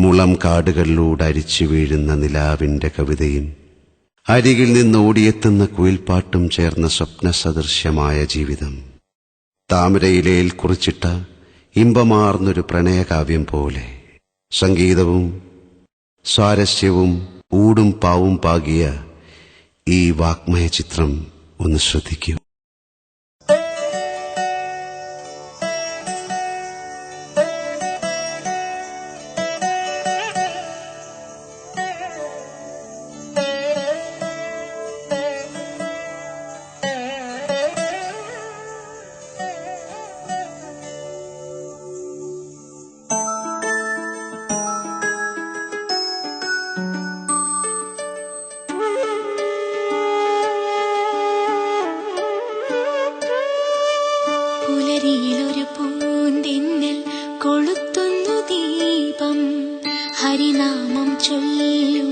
മുളം കാടുകളിലൂടെ അരിച്ചു വീഴുന്ന നിലാവിന്റെ കവിതയും അരികിൽ നിന്ന് ഓടിയെത്തുന്ന കുയിൽപ്പാട്ടും ചേർന്ന സ്വപ്നസദൃശ്യമായ ജീവിതം. താമരയിലയിൽ കുറിച്ചിട്ട ഇമ്പമാർന്നൊരു പ്രണയകാവ്യം പോലെ സംഗീതവും സ്വാരസ്യവും ഊടും പാവും പാകിയ ഈ വാഗ്മയ ചിത്രം ഒന്ന് ശ്രദ്ധിക്കൂ. പുലരിയിലൊരു പൂന്തിന്നൽ കൊളുത്തുന്നു ദീപം, ഹരിനാമം ചൊല്ലും